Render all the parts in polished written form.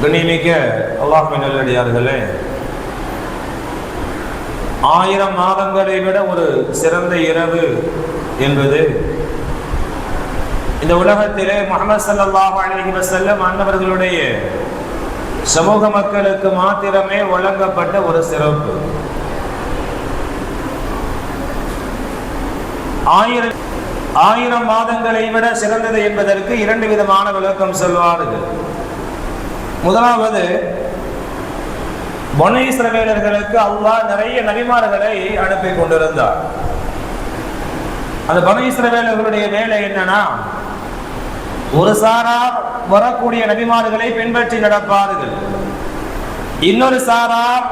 கண்ணியமிக்க அல்லாஹ்வின் நல்லடியார்களே, 1000 மாதங்களை விட ஒரு சிறந்த இரவு என்பது இந்த உலகத்திலே முஹம்மது ஸல்லல்லாஹு அலைஹி வஸல்லம் அன்னவர்களுடைய சமூக மக்களுக்கு மாத்திரமே வழங்கப்பட்ட ஒரு சிறப்பு. 1000 மாதங்களை விட சிறந்தது என்பதற்கு 2 விதமான விளக்கம் சொல்வார்கள். முதலாவது, பனு இஸ்ரவேலர்களுக்கு அல்லாஹ் நிறைய நபிமார்களை அனுப்பி கொண்டிருந்தார். அந்த பனு இஸ்ரவேலர்களுடைய வேலை என்னன்னா, ஒரு சாரார் வரக்கூடிய நபிமார்களை பின்பற்றி நடப்பார்கள், இன்னொரு சாரார்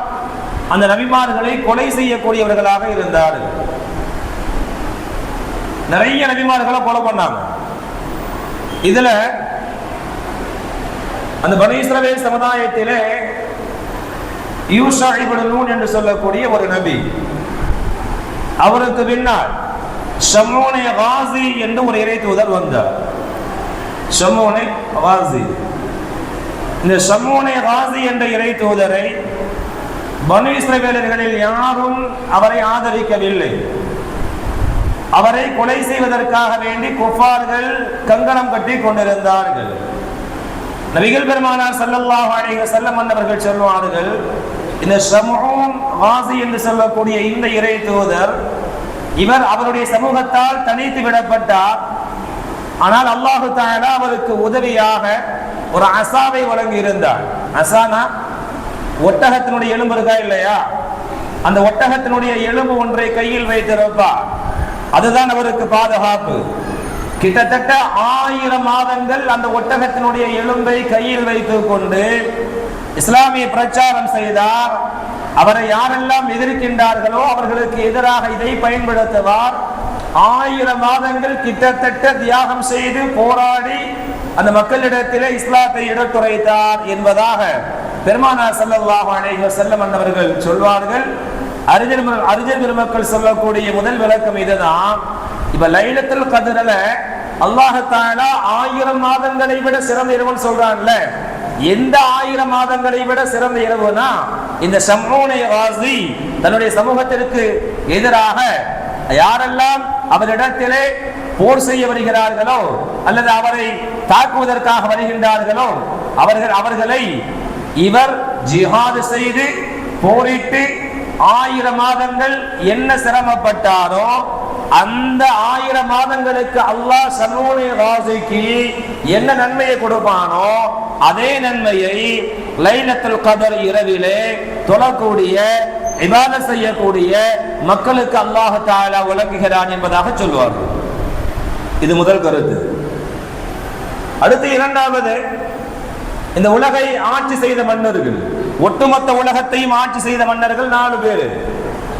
அந்த நபிமார்களை கொலை செய்யக்கூடியவர்களாக இருந்தார்கள். நிறைய நபிமார்களை கொலை பண்ணாங்க. இதுல அந்த பனு இஸ்ரவேல் சமுதாயத்திலே யூஷா இப்னு நூன் என்று சொல்லக்கூடிய ஒரு நபி, அவருக்கு பின்னால் ஷம்மூனே காசி என்று ஒரு இறை தூதர் வந்தார். ஷம்மூனே காசி, இந்த ஷம்மூனே காசி என்ற இறை தூதரை பனு இஸ்ரவேலர்களில் யாரும் அவரை ஆதரிக்கவில்லை. அவரை கொலை செய்வதற்காக வேண்டி குஃபார்கள் கங்கணம் கட்டி கொண்டிருந்தார்கள். நபிகள் பெருமானார் ஸல்லல்லாஹு அலைஹி வஸல்லம் அவர்கள் சொல்வார்கள், இந்த ஷம்மூன் காசி என்று சொல்லக்கூடிய இந்த இறை தூதர், இவர் அவருடைய சமூகத்தால் தனித்து விடப்பட்டார். ஆனால் அல்லாஹு தஆலா அவருக்கு உதவியாக ஒரு அசாவை வழங்கி இருந்தார். அசானா ஒட்டகத்தினுடைய எலும்பு இருக்கா இல்லையா, அந்த ஒட்டகத்தினுடைய எலும்பு ஒன்றை கையில் வைத்திருப்பார். அதுதான் அவருக்கு பாதுகாப்பு. கிட்டத்தட்ட 1000 மாதங்கள் அந்த ஒட்டகத்தினுடைய எலும்பை கையில் வைத்துக் கொண்டு இஸ்லாமிய பிரச்சாரம் செய்தார். அவரை யாரெல்லாம் எதிர்க்கின்றார்களோ அவர்களுக்கு எதிராக இதை பயன்படுத்துவார். 1000 மாதங்கள் கிட்டத்தட்ட தியாகம் செய்து போராடி அந்த மக்களிடத்திலே இஸ்லாத்தை எடுத்துரைத்தார் என்பதாக பெருமானார் ஸல்லல்லாஹு அலைஹி வஸல்லம் அவர்கள் சொல்வார்கள். அறிஞர் பெருமக்கள் சொல்லக்கூடிய முதல் விளக்கம் இதுதான். இப்ப லைலத்துல் கத்ர்ல அல்லாஹ் தஆலா 1000 மாதங்களை விட சிறந்த இரவுன்னு சொல்றான்ல, எந்த 1000 மாதங்களை விட சிறந்த இரவுனா இந்த ஷம்மூனே காசி தன்னுடைய சமூகத்திற்கு எதிராக யாரெல்லாம் அவரிடத்திலே போர் செய்ய வருகிறார்களோ அல்லது அவரை தாக்குவதற்காக வருகின்றார்களோ அவர்களை இவர் ஜிஹாது செய்து போரிட்டு 1000 மாதங்கள் என்ன சிரமப்பட்டாரோ அந்த 1000 மாதங்களுக்கு அல்லாஹ் ஷம்மூனே காசிக்கு என்ன நன்மையை கொடுப்பானோ அதே நன்மையை லைலத்துல் கத்ர் இரவிலே தொழக்கூடிய இபாதத் செய்யக்கூடிய மக்களுக்கு அல்லாஹ் தஆலா வழங்குகிறான் என்பதாக சொல்வார்கள். இது முதல் கருத்து. அடுத்து இரண்டாவது, இந்த உலகை ஆட்சி செய்த மன்னர்கள், ஒட்டுமொத்த உலகத்தையும் ஆட்சி செய்த மன்னர்கள் 4 பேர்.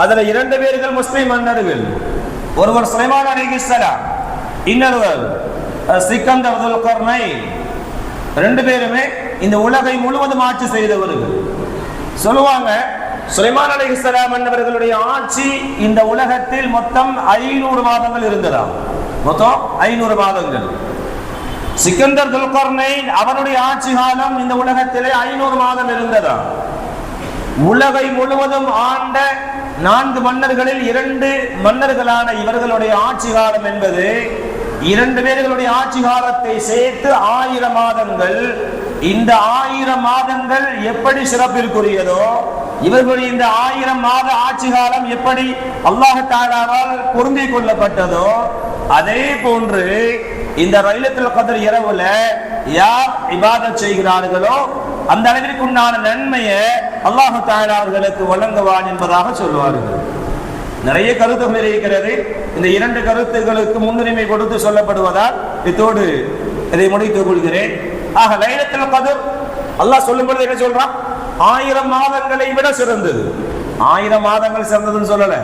அதுல 2 பேர்கள் முஸ்லிம் மன்னர்கள். ஒருவர் சுலைமான் அலைஹிஸ்ஸலாம், இன்னொருவர் சிக்கந்தர் துல்கர்னைன். 2 பேருமே இந்த உலகை முழுவதும் ஆட்சி செய்தவர்கள். சொல்லுவாங்க, சுலைமான் அலைஹிஸ்ஸலாம் அவர்களுடைய ஆட்சி இந்த உலகத்தில் மொத்தம் 500 மாதங்கள் இருந்ததாம். மொத்தம் 500 மாதங்கள். சிக்கந்தர் துல்கர்னைன் அவனுடைய ஆட்சி காலம் இந்த உலகத்திலே 500 மாதம் இருந்ததா. உலகை முழுவதும் ஆண்ட 4 மன்னர்களில் 2 மன்னர்களான இவர்களுடைய ஆட்சி காலம் என்பது 2 பேர்களுடைய ஆட்சி காலத்தை சேர்த்து 1000 மாதங்கள். இந்த 1000 மாதங்கள் எப்படி சிறப்பிற்குரியதோ, இவர்களுடைய இந்த 1000 மாத ஆட்சி காலம் எப்படி அல்லாஹ் தஆலாவால் பொருந்திக் கொள்ளப்பட்டதோ, அதே போன்று இந்த லைலத்துல் கத்ர் இரவுல யார் இபாதத் செய்கிறார்களோ அந்த அளவிற்கு உண்டான நன்மையை அல்லாஹ் தஆலா அவர்களுக்கு வழங்குவான் என்பதாக சொல்வார்கள். நிறைய கருத்துகள் இருக்கிறது. இந்த 2 கருத்துகளுக்கு முன்னுரிமை கொடுத்து சொல்லப்படுவதால் இத்தோடு இதை முடித்துக் கொள்கிறேன். ஆக லைலத்துல் கத்ர் அல்லாஹ் சொல்லும் பொழுது என்ன சொல்றான்? 1000 மாதங்களை விட சிறந்தது. 1000 மாதங்கள் சிறந்ததுன்னு சொல்லல,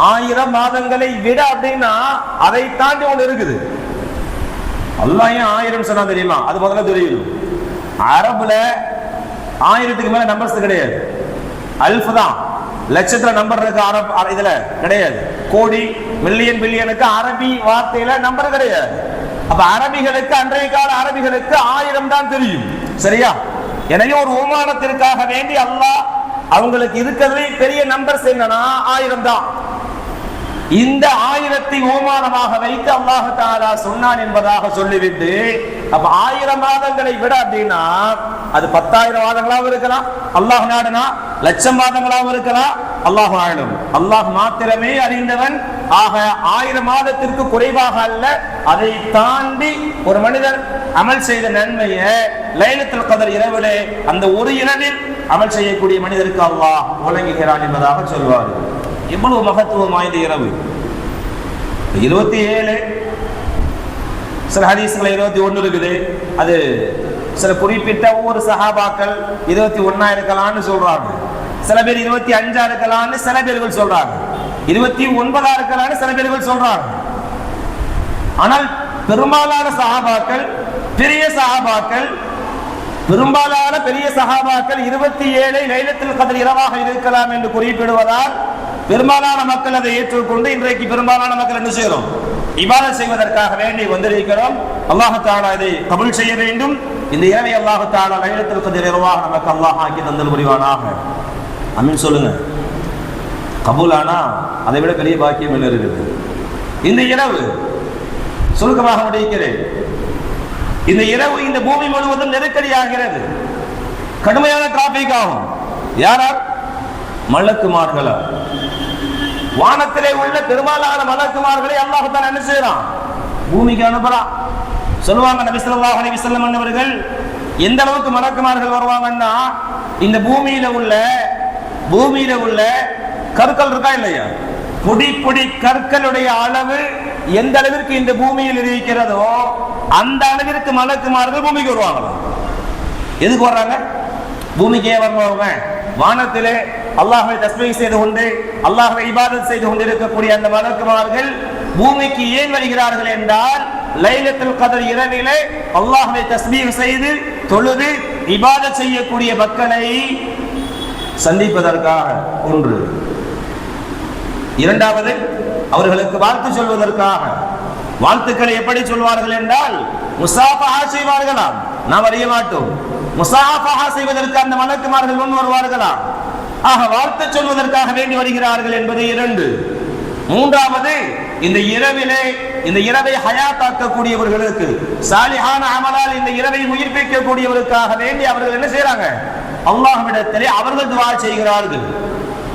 1000 மாதங்களை விட அப்படின்னா அதை தாண்டி ஒன்று இருக்குது. அல்லாஹ் ஏன் 1000 சொன்னா தெரியுமா? அது முதல்ல தெரியும். அரபுல 1000க்கு மேல நம்பர்ஸ் கிடையாது. அல்ஃப் தான், லட்சத்துல நம்பர் இருக்கு. அரபு இதுல கிடையாது. கோடி, மில்லியன், பில்லியனுக்கு அரபி வார்த்தையில நம்பர் கிடையாது. அப்ப அரபிகளுக்கு, அன்றைய கால அரபிகளுக்கு 1000 தான் தெரியும். சரியா? எனவே ஒரு ஓமானத்திற்காக வேண்டி அல்லாஹ் அவங்களுக்கு இருக்கிறதே பெரிய நம்பர்ஸ் என்னன்னா 1000 தான். இந்த 1000ஐ ஓமானமாக வைத்து அல்லாஹ் தஆலா சொன்னான் என்பதாக சொல்லிவிட்டு, அப்ப 1000 மாதங்களை விட அப்படின்னா அது 10,000 மாதங்களாகவும் இருக்கலாம், அல்லாஹ் நாடுனா லட்சம் மாதங்களாகவும் இருக்கலாம், அல்லாஹ் ஆளும். அல்லாஹ் மாத்திரமே அறிந்தவன். ஆக 1000 மாதத்திற்கு குறைவாக அல்ல, அதை தாண்டி ஒரு மனிதர் அமல் செய்த நன்மையை லைலத்துல் கத்ர் இரவிலே அந்த ஒரு இரவில் அமல் செய்யக்கூடிய மனிதருக்கு அல்லாஹ் வழங்குகிறான் என்பதாக சொல்வார்கள். எவ்வளவு மகத்துவம் வாய்ந்த இரவு! 27, சில ஹதீஸ்கள் 21 இருக்குது. அது சில குறிப்பிட்ட ஒவ்வொரு சஹாபாக்கள் 21 இருக்கலாம்னு சொல்றாங்க, சில பேர் 25 இருக்கலாம்னு சில பேர்கள் சொல்றாங்க, 29 இருக்கலாம்னு சில பேர்கள் சொல்றாங்க. ஆனால் பெரும்பாலான சஹாபாக்கள், பெரிய சஹாபாக்கள், பெரும்பாலான பெரிய சஹாபாக்கள் 27 லைலத்துல் கத்ர் இரவாக இருக்கலாம் என்று குறிப்பிடுவதால் பெரும்பாலான மக்கள் அதை ஏற்றுக்கொண்டு இன்றைக்கு பெரும்பாலான மக்கள் என்ன செய்கிறோம்? இபாதத் செய்வதற்காக வேண்டி வந்திருக்கிறோம். அல்லாஹ் தஆலா இதை கபூல் செய்ய வேண்டும். இந்த இரவை அல்லாஹ் தஆலா லைலத்துல் கத்ர் இரவாக நமக்கு அல்லாஹ் ஆக்கி தந்தல் புரிவானாக. ஆமீன் சொல்லுங்க. கபூலானா அதை விட பெரிய பாக்கியம் என்ன இருக்குது? இந்த இரவு சுருக்கமாக முடிக்கிறேன். இந்த இரவு இந்த பூமி முழுவதும் நெருக்கடியாகிறது, கடுமையான டிராபிக் ஆகும். யாரால்? மலக்குமார்களா. வானத்திலே உள்ள பெரும்பாலான மலக்குமார்களை அல்லாஹ் தஆலா என்ன செய்றான்? பூமிக்கு அனுப்புறான். சொல்லுவாங்க நபி ஸல்லல்லாஹு அலைஹி வஸல்லம் அவர்கள், எந்த அளவுக்கு மலக்குமார்கள் வருவாங்கன்னா, இந்த பூமியில உள்ள கற்கள் இருக்கா இல்லையா, பொடி பொடி கற்களுடைய அளவு எந்த அளவிற்கு இந்த பூமியில் இருக்கிறதோ அந்த அளவிற்கு மலக்குமார்கள் பூமிக்கு வருவாங்க. எதுக்கு வர்றாங்க? பூமிக்கே வருவாங்க. வானத்திலே அல்லாஹ்வை தஸ்பீஹ் செய்து கொண்டு அல்லாஹ்வை இபாதத் செய்து கொண்டிருக்கக்கூடிய அந்த மலக்குமார்கள் பூமிக்கு ஏன் வருகிறார்கள் என்றால், லைலத்துல் கத்ர் இரவிலே அல்லாஹ்வை தஸ்பீஹ் செய்து தொழுது இபாதத் செய்யக்கூடிய மக்களை சந்திப்பதற்காக ஒன்று. இரண்டாவது, அவர்களுக்கு வாழ்த்து சொல்வதற்காக. வாழ்த்துக்களை எப்படி சொல்வார்கள் என்றால், முசாஃபஹா செய்வார்களாம், நாம் அறிய மாட்டோம். முசாஃபஹா செய்வதற்கு அந்த மலக்குமார்கள் முன் வருவார்களாம். ஆக வாழ்த்து சொல்வதற்காக வேண்டி வருகிறார்கள் என்பது 2. மூன்றாவது, இந்த இரவை ஹயாத்தாக்கக்கூடியவர்களுக்கு, சாலிஹான அமலால் இந்த இரவை உயிர்ப்பிக்கக்கூடியவர்களுக்காக வேண்டி அவர்கள் என்ன செய்யறாங்க? அல்லாஹ்விடத்திலே அவர்கள் துஆ செய்கிறார்கள்.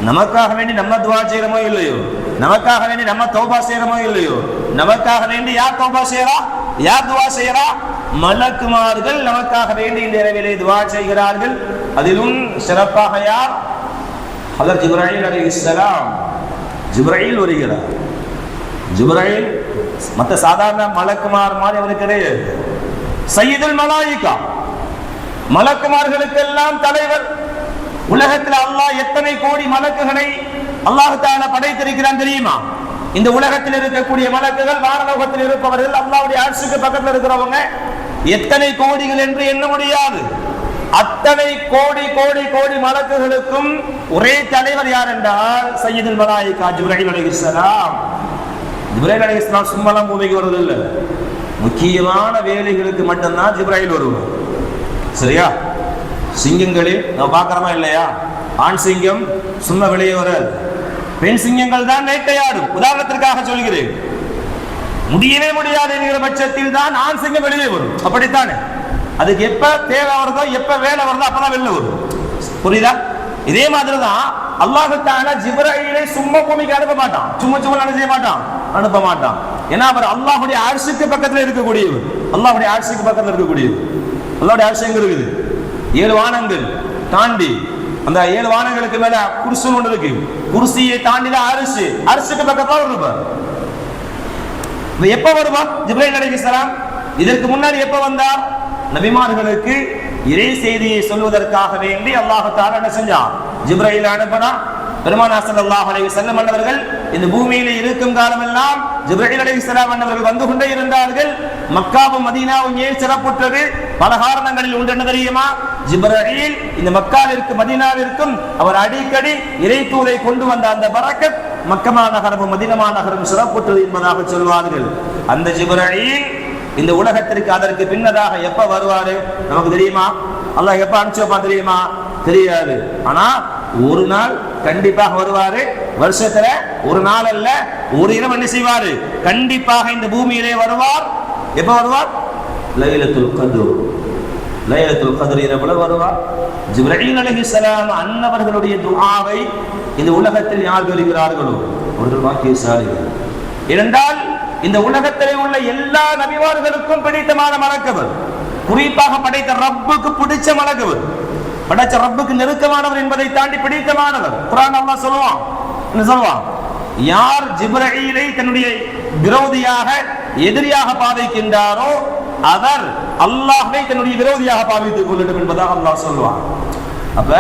நமக்காக வேண்டி நம்ம துஆ செய்யறோமோ இல்லையோ, நமக்காக வேண்டி நம்ம தௌபா செய்யறோமோ இல்லையோ, நமக்காக வேண்டி யார் தௌபா செய்யறா, யார் துஆ செய்யறா? மலக்குமார்கள் நமக்காக வேண்டி இந்த இரவிலே துஆ செய்கிறார்கள். அதிலும் சிறப்பாக யார்? ஹஜ்ரத் ஜிப்ராயில் அலைஹிஸ்ஸலாம். ஜிப்ராயில் வருகிறார். ஜிப்ராயில் மற்ற சாதாரண மலக்குமார் மாதிரி அவர் கிடையாது. சய்யிதுல் மலாயிகா, மலக்குமார்களுக்கெல்லாம் தலைவர். உலகத்தில் அல்லாஹ் எத்தனை கோடி மலக்குகளை அல்லாஹ் தஆலா படைத்திருக்கிறான் தெரியுமா? இந்த உலகத்தில் இருக்கக்கூடிய மலக்குகள், வானலோகத்தில் இருப்பவர்கள், அல்லாஹ்வுடைய அர்ஷுக்கு பக்கத்தில் இருக்கிறவங்க எத்தனை கோடிகள் என்று எண்ண முடியாது. அத்தனை கோடி கோடி கோடி மலக்குகளுக்கும் ஒரே தலைவர் யார் என்றால் சய்யிதுல் மலாயிகா ஜிப்ராயில் அலைஹிஸ்ஸலாம். ஜிப்ராயில் அலைஹிஸ்ஸலாம் சும்மாலாம் பூமிக்கு வருவதில்லை, முக்கியமான வேலைகளுக்கு மட்டும்தான் ஜிப்ராயில் வருவார். சரியா? சிங்கங்களில் நம்ம பார்க்கிறோமா இல்லையா? ஆண் சிங்கம் சும்மா வெளியே வராது, பெண் சிங்கங்கள் தான் வேட்டையாடும். உதாரணத்திற்காக சொல்கிறேன். முடியவே முடியாது என்கிற பட்சத்தில் தான் ஆண் சிங்கம் வெளியே வரும். அப்படித்தானே? அதுக்கு எப்ப தேவை வருதோ, எப்ப வேலை வருதோ அப்பதான் வெளில வரும். புரியுதா? இதே மாதிரிதான் அல்லாஹ் தஆலா ஜிப்ராயிலை சும்மா பூமிக்கு அனுப்ப மாட்டான், சும்மா என்ன செய்ய மாட்டான், அனுப்ப மாட்டான். ஏன்னா அவர் அல்லாஹ்வுடைய அர்ஷுக்கு பக்கத்தில் இருக்கக்கூடியவர். அல்லாஹ்வுடைய அர்ஷுக்கு பக்கத்தில் இருக்கக்கூடியவர். அல்லாஹ்வுடைய அர்ஷ் எங்க இருக்குது? 7 வானங்கள் தாண்டி, அந்த 7 வானங்களுக்கு மேல குர்சி ஒன்று இருக்கு. குர்சியை தாண்டி தான் அரிசி, அரிசிக்கு பக்கத்துல இருப்பார். எப்ப வருவார் ஜிப்ராயில் அலைஹிஸ்ஸலாம்? இதற்கு முன்னாடி எப்ப வந்தார்? நபிமார்களுக்கு இறை செய்தியை சொல்வதற்காக வேண்டி அல்லாஹ் தஆலா என்ன செஞ்சான்? ஜிப்ராயில் அனுப்பினா. பெருமானார் ஸல்லல்லாஹு அலைஹி வஸல்லம் அவர்கள் இந்த பூமியில இருக்கும் காலமெல்லாம் ஜிப்ராயில் அலைஹிஸ்ஸலாம் அவர்கள் வந்து கொண்டே இருந்தார்கள். மக்காவும் மதீனாவும் ஏன் சிறப்புற்றது? பல காரணங்களில் ஒன்று என்ன தெரியுமா? ஜிப்ராயில் இந்த மக்காவிற்கு மதீனாவிற்கும் அவர் அடிக்கடி இறை தூதை கொண்டு வந்த அந்த பரக்கத் மக்கமா நகரமும் மதீனா நகரம் சிறப்புற்றது என்பதாக சொல்வார்கள். அந்த ஜிப்ராயில் இந்த உலகத்திற்கு அதற்கு பின்னதாக எப்ப வருவாரு நமக்கு தெரியுமா? அல்லாஹ் எப்ப அனுப்பிச்சு வைப்பான் தெரியுமா? தெரியாது. ஆனா ஒரு நாள் கண்டிப்பாக வருவாரு. வருஷத்துல ஒரு நாள் அல்ல, ஒரு இரவு என்ன செய்வாரு? கண்டிப்பாக இந்த பூமியிலே வருவார். எப்ப வருவார்? லைலத்துல் கத்ர். லைலத்துல் கத்ர் இரவுல வருவார். ஜிப்ரீல் அலைஹிஸ்ஸலாம் அன்னவர்களுடைய துஆவை இந்த உலகத்தில் யார் பெறுகிறார்களோ அவர்கள் பாக்கியசாலிகள். இரண்டால் இந்த உலகத்திலே உள்ள எல்லா நபிமார்களுக்கும் பிடித்தமான மலக்குவர், குறிப்பாக படைத்த ரப்புக்கு பிடிச்ச மலக்குவர், படைச்ச ரப்புக்கு நெருக்கமானவர் என்பதை தாண்டி பிடித்தமானவர். குர்ஆன் அல்லாஹ் சொல்லுவான், என்ன சொல்லுவான்? யார் ஜிப்ரீலை தன்னுடைய விரோதியாக எதிரியாக பாவிக்கின்றாரோ அவர் அல்லாஹ்வை தன்னுடைய விரோதியாக பாவித்துக் கொள்ளட்டும் என்பதாக அல்லாஹ் சொல்லுவான். அப்ப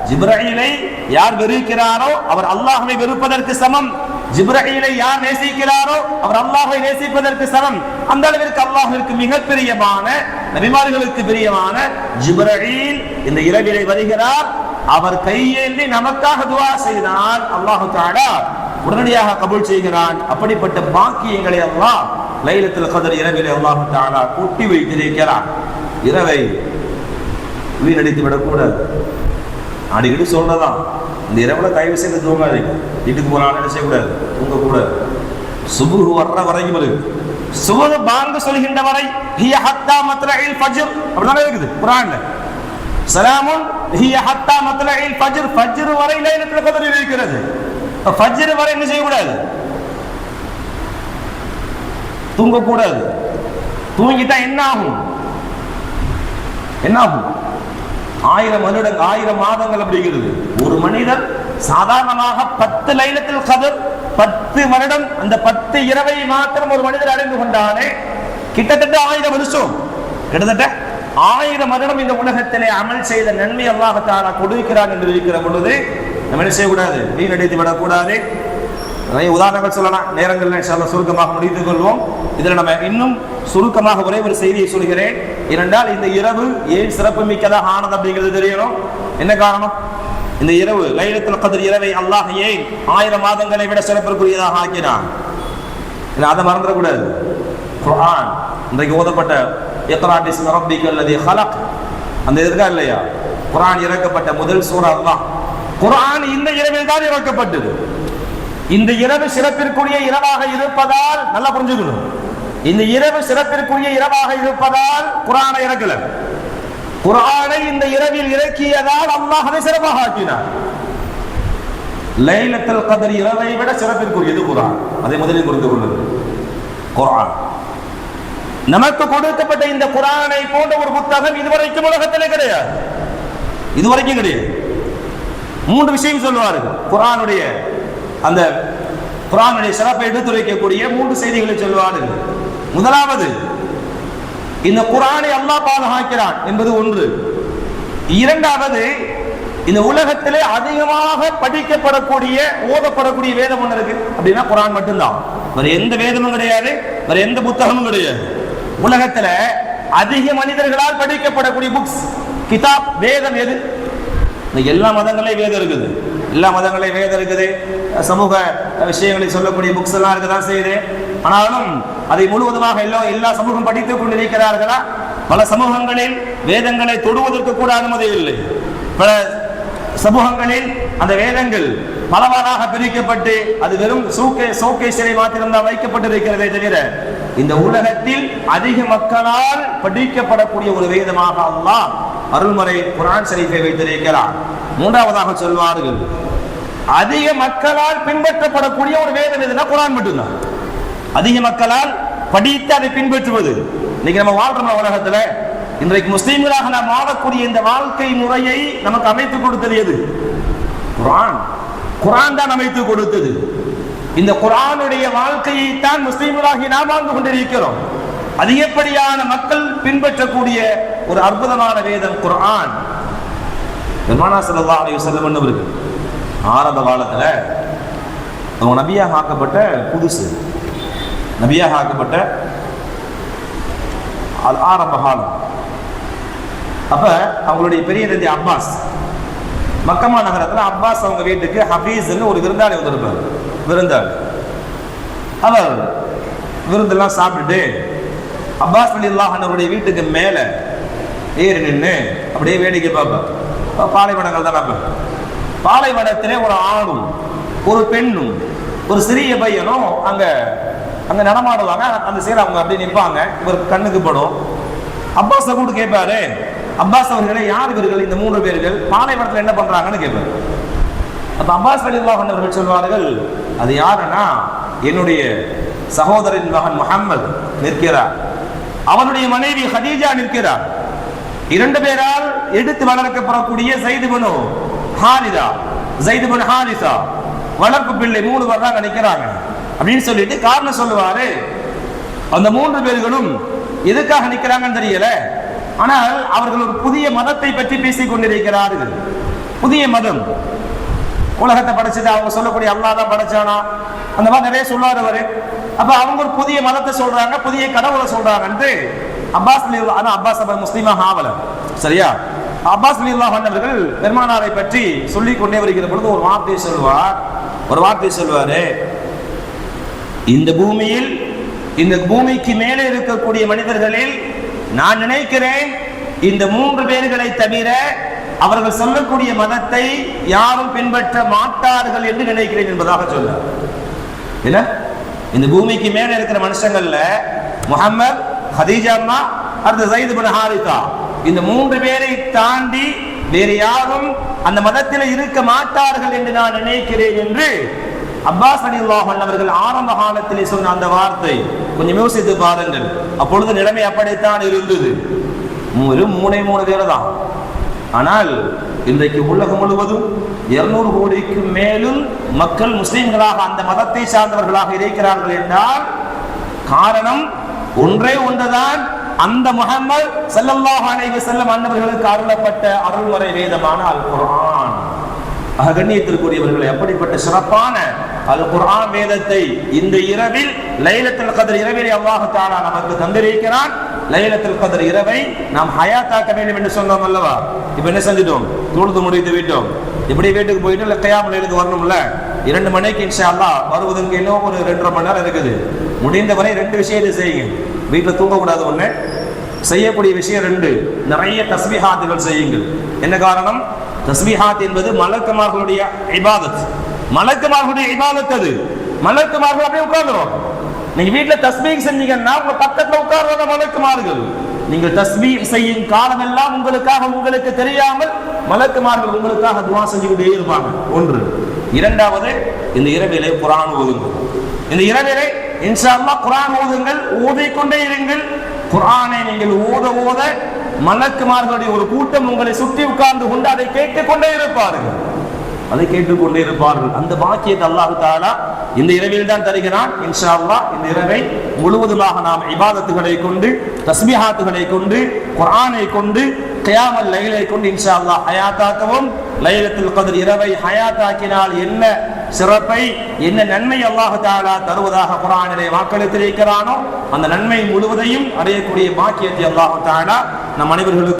ஜிப்ரீலை யார் வெறுக்கிறாரோ அவர் அல்லாஹ்வை வெறுப்பதற்கு சமம். ஜிப்ரீலை யார் நேசிக்கிறாரோ அவர் அல்லாஹ்வை நேசிப்பதற்கு சமம். அந்த அளவிற்கு அல்லாஹ்விற்கு மிக பிரியமான, நபிமார்களுக்கு பிரியமான ஜிப்ரீல் இந்த இரவிலே வருகிறார். அவர் கையேந்தி நமக்காக துஆ செய்தால் அல்லாஹ் தஆலா உடனடியாக கபூல் செய்கிறான். அப்படிப்பட்ட பாக்கியங்களை அல்லாஹ் லைலத்துல் கத்ர் இரவிலே அல்லாஹ் தஆலா கூட்டி வைத்திருக்கிறான். இரவை வீணடித்து விடக்கூடாது. அடிக்கடி சொல்றதான், இந்த இரவுல தயவு செய்து தூங்காதீங்க. வீட்டுக்கு போனாலும் என்ன செய்யக்கூடாது? தூங்கக்கூடாது. சுபுஹ் வர்ற வரைக்கும் இருக்கு. சுபுஹ் பாங்கு சொல்கின்ற வரை ஹிய ஹத்தா மத்லஇல் ஃபஜ்ர் அப்படிதான் இருக்குது குர்ஆன்ல. சலாமுன் ஹிய ஹத்தா மத்லஇல் ஃபஜ்ர், ஃபஜ்ர் வரை லைலத்துல் கத்ர் இருக்கிறது. ஃபஜ்ர் வரை என்ன செய்யக்கூடாது? தூங்கக்கூடாது. தூங்கிட்டா என்ன ஆகும்? என்ன ஆகும்? 1000 வருடங்கள், 1000 மாதங்கள் அப்படிங்கிறது. ஒரு மனிதர் சாதாரணமாக 10 லைலத்துல் கத்ர், 10 வருடம், அந்த 10 இரவை மாத்திரம் ஒரு மனிதர் அடைந்து கொண்டாலே கிட்டத்தட்ட 1000 வருஷம், கிட்டத்தட்ட 1000 வருடம் இந்த உலகத்திலே அமல் செய்த நன்மை அல்லாஹ் தஆலா கொடுக்கிறான் என்று இருக்கிற பொழுது நம்ம என்ன செய்யக்கூடாது? வீணடித்து விடக்கூடாது. நிறைய உதாரணங்கள் சொல்லலாம், நேரங்கள் இன்ஷா அல்லாஹ் சுருக்கமாக முடித்துக் கொள்வோம். இதில் நம்ம இன்னும் சுருக்கமாக ஒரே ஒரு செய்தியை சொல்கிறேன். இரண்டால் இந்த இரவு ஏன் சிறப்பு மிக்கதாக ஆனது அப்படிங்கிறது தெரியணும். என்ன காரணம்? இந்த இரவு லைலத்துல் கத்ர் இரவை அல்லாஹ் ஏன் 1000 மாதங்களை விட சிறப்பிற்குரியதாக ஆக்கினான்? அதை மறந்துடக்கூடாது. குர்ஆன் இன்றைக்கு ஓதப்பட்ட இக்ரா பிஸ்மி ரப்பிக்கல் லதீ ஹலக், அந்த இருக்கா இல்லையா? குர்ஆன் இறக்கப்பட்ட முதல் சூரா அல்லாஹ். குர்ஆன் இந்த இரவில் தான் இறக்கப்பட்டது. இந்த இரவு சிறப்பிற்குரிய இரவாக இருப்பதால் நல்லா புரிஞ்சுக்கணும், இந்த இரவு சிறப்பிற்குரிய இரவாக இருப்பதால் குர்ஆனை இறக்கல. குர்ஆனை இந்த இரவில் இறக்கியதால் அல்லாஹ் அதை சிறப்பாக ஆக்கினார். லைலத்துல் கத்ர் இரவை விட சிறப்பிற்குரியது குர்ஆன். அதை முதலில் புரிந்து கொள்ளுங்கள். குர்ஆன் நமக்கு கொடுக்கப்பட்ட இந்த குர்ஆனை போன்ற ஒரு புத்தகம் இதுவரைக்கும் உலகத்திலே கிடையாது. இதுவரைக்கும் கிடையாது. 3 விஷயம் சொல்லுவார்கள். குர்ஆனுடைய அந்த குர்ஆனுடைய சிறப்பை எடுத்துரைக்கக்கூடிய 3 செய்திகளை சொல்வார்கள். முதலாவது, இந்த குர்ஆனை அல்லாஹ் பாதுகாக்கிறான் என்பது ஒன்று. இரண்டாவது, இந்த உலகத்திலே அதிகமாக படிக்கப்படக்கூடிய, ஓதப்படக்கூடிய வேதம் ஒன்று இருக்கு அப்படின்னா குர்ஆன் மட்டும்தான். வேற எந்த வேதமும் கிடையாது, வேற எந்த புத்தகமும் கிடையாது. உலகத்துல அதிக மனிதர்களால் படிக்கப்படக்கூடிய புக்ஸ், கிதாப், வேதம் எது? எல்லா மதங்களையும் வேதம் இருக்குது. எல்லா மதங்களையும் வேதம் இருக்குது. சமூக விஷயங்களை சொல்லக்கூடிய புக்ஸ் எல்லாம் இருக்குதான் செய்யுது. ஆனாலும் அதை முழுவதுமாக எல்லா சமூகம் படித்துக் கொண்டிருக்கிறார்களா? பல சமூகங்களில் வேதங்களை தொடுவதற்கு கூட அனுமதி இல்லை. பல சமூகங்களில் அந்த வேதங்கள் பலவாறாக பிரிக்கப்பட்டு அது வெறும் சோகேஸ்வரை மாத்திரம்தான் வைக்கப்பட்டிருக்கிறதே தவிர இந்த உலகத்தில் அதிக மக்களால் படிக்கப்படக்கூடிய ஒரு வேதமாக அல்லாஹ் அருள்மறை குர்ஆன் ஷரீஃபை வைத்திருக்கிறார். மூன்றாவதாக சொல்வார்கள், அதிக மக்களால் பின்பற்றப்படக்கூடிய ஒரு வேதம் எதுனா குர்ஆன் மட்டும்தான். அதிக மக்களால் படித்து அதை பின்பற்றுவது. இன்னைக்கு நம்ம வாழ்ற உலகத்துல இன்றைக்கு முஸ்லிம்களாக நாம் வாழக்கூடிய இந்த வாழ்க்கை முறையை நமக்கு அமைத்து கொடுத்தது எது? குர்ஆன். குர்ஆன் தான் அமைத்து கொடுத்தது. இந்த குர்ஆனுடைய வாழ்க்கையை தான் முஸ்லிம்களாகி நாம் வாழ்ந்து கொண்டிருக்கிறோம். அதிகப்படியான மக்கள் பின்பற்றக்கூடிய ஒரு அற்புதமான வேதம் குர்ஆன். பெருமானா ஸல்லல்லாஹு அலைஹி வஸல்லம் என்பவர்கள் ஆரம்ப காலத்துல அவங்க நபியாக ஆக்கப்பட்ட புதுசு, நபியாக ஆக்கப்பட்ட ஆரம்ப காலம். அப்ப அவங்களுடைய பெரிய தந்தை அப்பாஸ், மக்கமா நகரத்துல அப்பாஸ் அவங்க வீட்டுக்கு ஹபீஸ்ன்னு ஒரு விருந்தாளி வந்திருப்பார். விருந்தாளி அவர் விருந்தெல்லாம் சாப்பிட்டுட்டு அப்பாஸ் ரலியல்லாஹு அன்ஹுடைய வீட்டுக்கு மேல ஏறி நின்று அப்படியே வேடிக்கை பார்ப்பேன். பாலைவனங்கள் தான். அப்ப பாலைவனத்திலே ஒரு ஆணும் ஒரு பெண்ணும் ஒரு சிறிய பையனும் அங்க அங்க நடமாடுவாங்க. அந்த சீரை அவங்க அப்படியே நிற்பாங்க. இவருக்கு கண்ணுக்கு படும். அப்பாஸ் கூட கேட்பாரு, அப்பாஸ் அவர்களே, யார் இவர்கள், இந்த 3 பேர்கள் பாலைவனத்தில் என்ன பண்றாங்கன்னு கேட்பாரு. அப்ப அப்பாஸ் ரலியல்லாஹு அன்ஹு அவர்கள் சொல்வார்கள், அது யாருன்னா என்னுடைய சகோதரின் மகன் முஹம்மது நிற்கிறார், அவனுடைய மனைவி ஹதீஜா நிற்கிறார், 2 பேரால் எடுத்து வளர்க்கப்படக்கூடிய ஸைத் இப்னு ஹாரிஸா வளர்ப்பு பிள்ளை 3 பேர் தான் நிற்கிறாங்க அப்படின்னு சொல்லிட்டு காரணம் சொல்லுவாரு. அந்த 3 பேர்களும் எதுக்காக நிற்கிறாங்கன்னு தெரியல, ஆனால் அவர்கள் ஒரு புதிய மதத்தை பற்றி பேசிக் கொண்டிருக்கிறார்கள். புதிய மதம், உலகத்தை படைச்சது அவங்க சொல்லக்கூடிய அல்லாஹ் தான் படைச்சானா, அந்த மாதிரி நிறைய சொல்லுவார் அவரு. அப்ப அவங்க ஒரு புதிய மதத்தை சொல்றாங்க, புதிய கடவுளை சொல்றாங்கன்ட்டு அப்பாஸ் முஸ்லிமாக ஆவல, சரியா? அப்பாஸ் ரலியல்லாஹு அன்ஹு அவர்கள் பெருமானாரை பற்றி சொல்லிக் கொண்டே வருகிற பொழுது ஒரு வார்த்தை சொல்வாரு, இந்த பூமியில், இந்த பூமிக்கு மேலே இருக்கக்கூடிய மனிதர்களில் நான் நினைக்கிறேன் இந்த 3 பேர்களை தவிர அவர்கள் சொல்லக்கூடிய மதத்தை யாரும் பின்பற்ற மாட்டார்கள் என்று நினைக்கிறேன் என்பதாக சொல்றார். என்ன, இந்த பூமிக்கு மேல இருக்கிற மனுஷங்கள்ல முஹம்மது, ஹதீஜா அம்மா, அடுத்து ஸைத் இப்னு ஹாரிஸா, இந்த 3 பேரை தாண்டி வேறு யாரும் அந்த மதத்தில் இருக்க மாட்டார்கள் என்று நான் நினைக்கிறேன் என்று அப்பாஸ் ரலியல்லாஹு அன்ஹு அவர்கள் ஆரம்ப காலத்திலே சொன்ன அந்த வார்த்தை கொஞ்சம் யோசித்து பாருங்கள். அப்பொழுது நிலைமை அப்படித்தான் இருந்தது. 3 பேர் தான். ஆனால் இன்றைக்கு உலகம் முழுவதும் 200 கோடிக்கு மேலும் மக்கள் முஸ்லிம்களாக அந்த மதத்தை சார்ந்தவர்களாக இருக்கிறார்கள் என்றால் காரணம் ஒன்றே ஒன்றுதான், அந்த முஹம்மது ஸல்லல்லாஹு அலைஹி வஸல்லம் அன்னவர்களுக்கு அருளப்பட்ட அருள்மறை வேதமான அல் குர்ஆன். கண்ணியத்திற்குரியவர்களை, அப்படிப்பட்ட சிறப்பான அல் குர்ஆன் வேதத்தை இந்த இரவில், லைலத்துல் கத்ர் இரவிலே அல்லாஹ் தஆலா நமக்கு தந்திருக்கிறான். லைலத்துல் கத்ர் இரவை நாம் ஹயாத்தாக்க வேண்டும் என்று சொன்னோம் அல்லவா? இப்ப என்ன செஞ்சிட்டோம்? தொழுது முடித்து விட்டோம். இப்படி வீட்டுக்கு போயிட்டு கியாம் லைலுக்கு வரணும்ல, 2 மணிக்கு இன்ஷா அல்லாஹ் வருவதற்கு இன்னும் ஒரு 2.5 மணி நேரம் இருக்குது. முடிந்தவரை 2 விஷயத்தை செய்யுங்க. வீட்டில் தூங்கக்கூடாது. ஒண்ணு, செய்யக்கூடிய விஷயம் 2, நிறைய தஸ்பீஹாத்துகள் செய்யுங்கள். என்ன காரணம்? தஸ்பீஹாத் என்பது மலக்குமார்களுடைய இபாதத். மலக்குமார்களுடைய இபாதத் அது. மலக்குமார்கள் அப்படியே உட்கார்ந்துரும். நீங்க வீட்டுல தஸ்பீஹ் செஞ்சீங்கன்னா உங்க பக்கத்துல உட்கார்றத மலக்குமார்கள். நீங்கள் தஸ்பீஹ் செய்யும் காலமெல்லாம் உங்களுக்கு தெரியாமல் மலக்குமார்கள் உங்களுக்காக துஆ செஞ்சுக்கிட்டே இருப்பாங்க. 1. 2வது, இந்த இரவிலே குர்ஆன் ஓதுங்கள். இந்த இரவிலே இன்ஷா அல்லாஹ் குர்ஆன் ஓதுங்கள், ஓதிக்கொண்டே இருங்கள். குர்ஆனை நீங்கள் ஓத மலக்குமார்களுடைய ஒரு கூட்டம் உங்களை சுற்றி உட்கார்ந்து கொண்டு அதை கேட்டுக்கொண்டே இருப்பார்கள். அந்த பாக்கியத்தை அல்லாஹ் தஆலா இந்த இரவில் தான் தருகிறான். இன்ஷா அல்லாஹ் இந்த இரவை முழுவதுமாக நாம் இபாதத்துகளை கொண்டு, தஸ்பீஹாத்துகளை கொண்டு, குர்ஆனை கொண்டு, கியாமல் லைலை கொண்டு இன்ஷா அல்லாஹ் ஹயாத்தாக்கவும். லைலத்துல் கத்ர் இரவை ஹயாத்தாக்கினால் என்ன சிறப்பை, என்ன நன்மை அல்லாஹ் தஆலா தருவதாக குர்ஆனிலே வாக்களித்திருக்கிறானோ அந்த நன்மை முழுவதையும் அடையக்கூடிய பாக்கியத்தை அல்லாஹ் தஆலா நம் அனைவர்களுக்கு